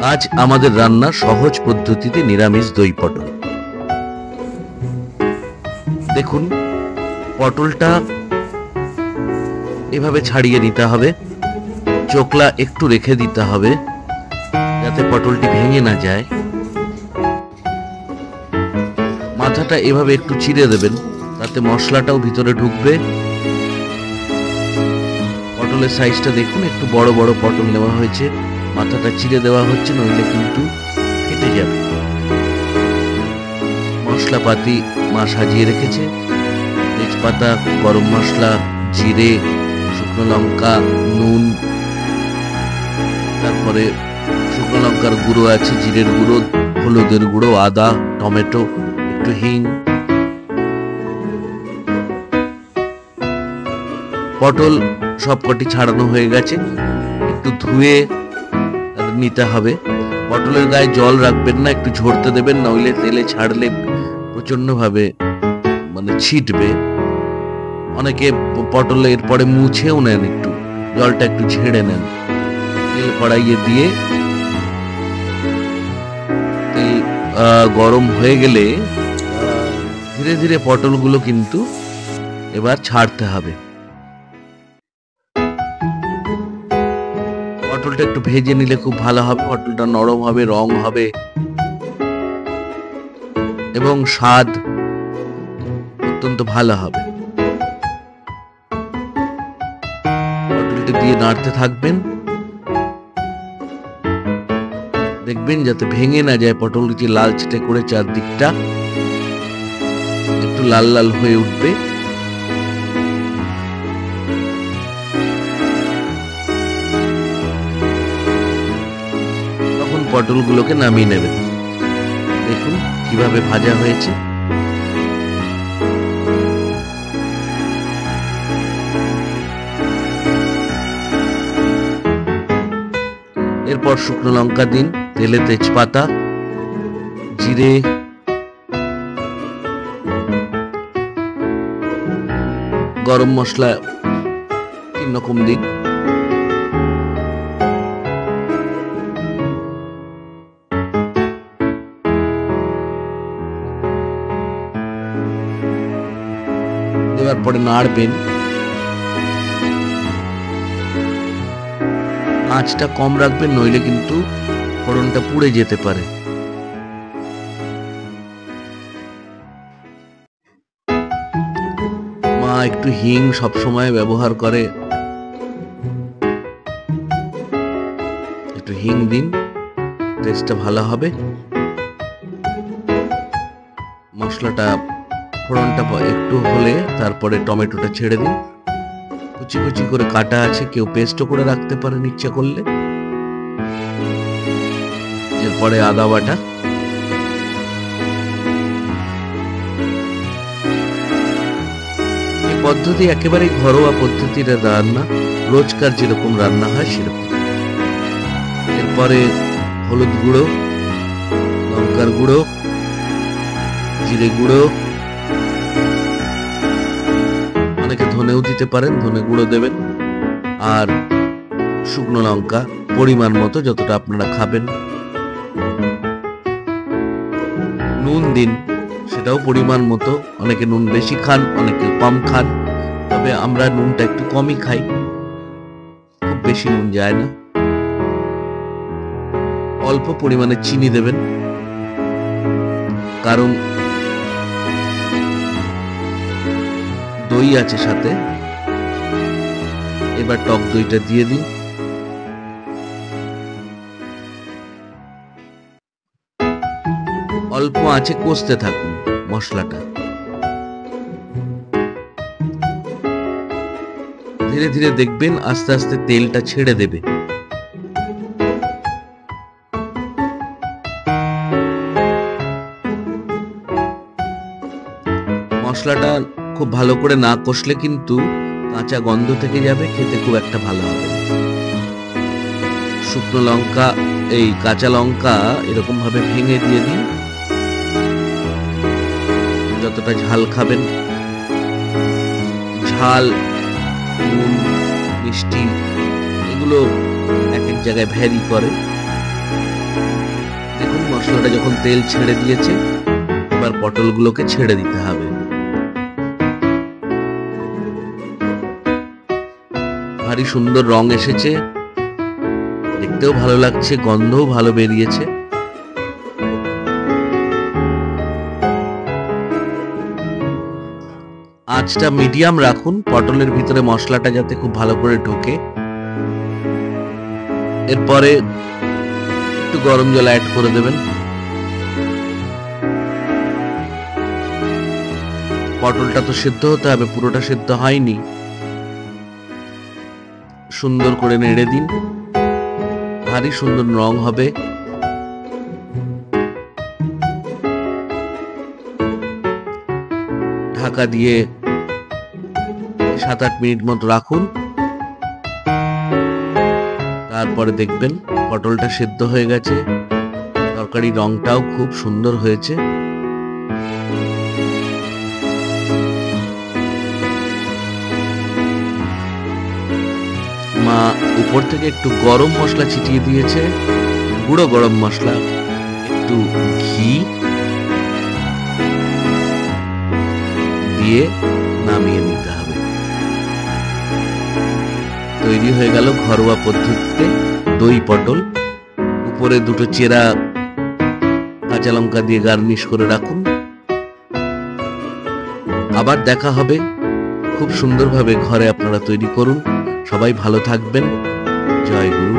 আজ আমাদের রান্না সহজ পদ্ধতিতে নিরামিষ দই পটল। দেখুন, পটলটা এভাবে ছাড়িয়ে নিতে হবে, চোকলা একটু রেখে দিতে হবে যাতে পটলটি ভেঙে না যায়। মাথাটা এভাবে একটু চিড়ে দেবেন, তাতে মশলাটাও ভিতরে ঢুকবে। পটলের সাইজটা দেখুন, একটু বড় বড় পটল নেওয়া হয়েছে, মাথাটা চিড়ে দেওয়া হচ্ছে, নইলে কিন্তু কেটে যাবে। মশলাপাতি মা সাজিয়ে রেখেছে, তেজপাতা, গরম মশলা, জিরে, শুকনো লঙ্কা, নুন, তারপরে শুকনো লঙ্কার গুঁড়ো আছে, জিরের গুঁড়ো, হলুদের গুঁড়ো, আদা, টমেটো, একটু হিং। পটল সবকটি ছাড়ানো হয়ে গেছে, একটু ধুয়ে নিতে হবে। পটলের গায়ে জল রাখবেন না, একটু ঝরতে দেবেন, নইলে তেলে ছাড়লে প্রচন্ড ভাবে ছিটবে। অনেকে পটল এরপরে মুছেও নেন, একটু জলটা একটু ঝেড়ে নেন। তেল কড়াইয়ে দিয়ে তেল গরম হয়ে গেলে ধীরে ধীরে পটলগুলো কিন্তু এবার ছাড়তে হবে। পটলটা একটু ভেজে নিলে খুব ভালো হবে, পটলটা নরম হবে, রং হবে এবং স্বাদ অত্যন্ত ভালো হবে। পটলটা দিয়ে নাড়তে থাকবেন, দেখবেন যাতে ভেঙে না যায়। পটলটি লালচে করে চারদিকটা একটু লাল লাল হয়ে উঠবে। তখন পটলগুলোকে নামিয়ে নেবেন। দেখুন কিভাবে ভাজা হয়েছে। এরপর শুকনো লঙ্কা দিন, তেলে তেজপাতা, জিরে, গরম মশলা 3 রকম দিন। দেওয়ার পরে নাড়বেন। আঁচটা কম রাখবেন, নইলে কিন্তু ফোড়নটা পুড়ে যেতে পারে। মা একটু হিং সবসময় ব্যবহার করে, একটু হিং দিন, টেস্টটা ভালো হবে। মশলাটা ফোড়নটা একটু হলে তারপরে টমেটোটা ছেড়ে দিন। কুচি কুচি করে কাটা আছে, কেউ পেস্টও করে রাখতে পারেন ইচ্ছা করলে। এরপরে আদা বাটা, এই পদ্ধতি একেবারেই ঘরোয়া পদ্ধতির রান্না, রোজকার যেরকম রান্না হয় সেরকম। এরপরে হলুদ গুঁড়ো, লঙ্কার গুঁড়ো, জিরে গুঁড়ো, অনেকে ধনেও দিতে পারেন, ধনে গুঁড়ো দেবেন, আর শুকনো লঙ্কা পরিমাণ মতো, যতটা আপনারা খাবেন। নুন দিন, সেটাও পরিমাণ মতো। অনেকে নুন বেশি খান, অনেকে কম খান, তবে আমরা নুনটা একটু কমই খাই, খুব বেশি নুন যায় না। অল্প পরিমাণে চিনি দেবেন, কারণ দই আছে সাথে। এবার টক দইটা দিয়ে দিন। অল্প আঁচে কষতে থাকুন মশলাটা। ধীরে ধীরে দেখবেন আস্তে আস্তে তেলটা ছেড়ে দেবে। মশলাটা খুব ভালো করে না কষলে কিন্তু কাঁচা গন্ধ থেকে যাবে, খেতে খুব একটা ভালো হবে। শুকনো লঙ্কা, এই কাঁচা লঙ্কা এরকম ভাবে ভেঙে দিয়ে দিন। যতটা ঝাল খাবেন, ঝাল, নুন, মিষ্টি এগুলো এক এক জায়গায় ভ্যারি করে। মশলাটা যখন তেল ছেড়ে দিয়েছে, এবার পটলগুলোকে ছেড়ে দিতে হবে। ভারী সুন্দর রং এসেছে, দেখতেও ভালো লাগছে, গন্ধও ভালো বেরিয়েছে। আঁচটা মিডিয়াম রাখুন, পটলের ভিতরে মশলাটা যাতে খুব ভালো করে ঢোকে। এরপরে একটু গরম জল অ্যাড করে দেবেন। পটলটা তো সেদ্ধ হতে হবে, পুরোটা সেদ্ধ হয়নি। সুন্দর করে নেড়ে দিন, ভারী সুন্দর রং হবে। ঢাকা দিয়ে 7-8 মিনিট মতো রাখুন, তারপরে দেখবেন পটলটা সেদ্ধ হয়ে গেছে, তরকারি রংটাও খুব সুন্দর হয়েছে। মা উপর থেকে একটু গরম মশলা ছিটিয়ে দিয়েছে, গুঁড়ো গরম মশলা, একটু ঘি দিয়ে নামিয়ে নিতে হবে। তৈরি হয়ে গেল ঘরোয়া পদ্ধতিতে দই পটল। উপরে দুটো চেরা কাঁচা লঙ্কা দিয়ে গার্নিশ করে রাখুন। আবার দেখা হবে। খুব সুন্দরভাবে ঘরে আপনারা তৈরি করুন। সবাই ভালো থাকবেন। জয় গুরু।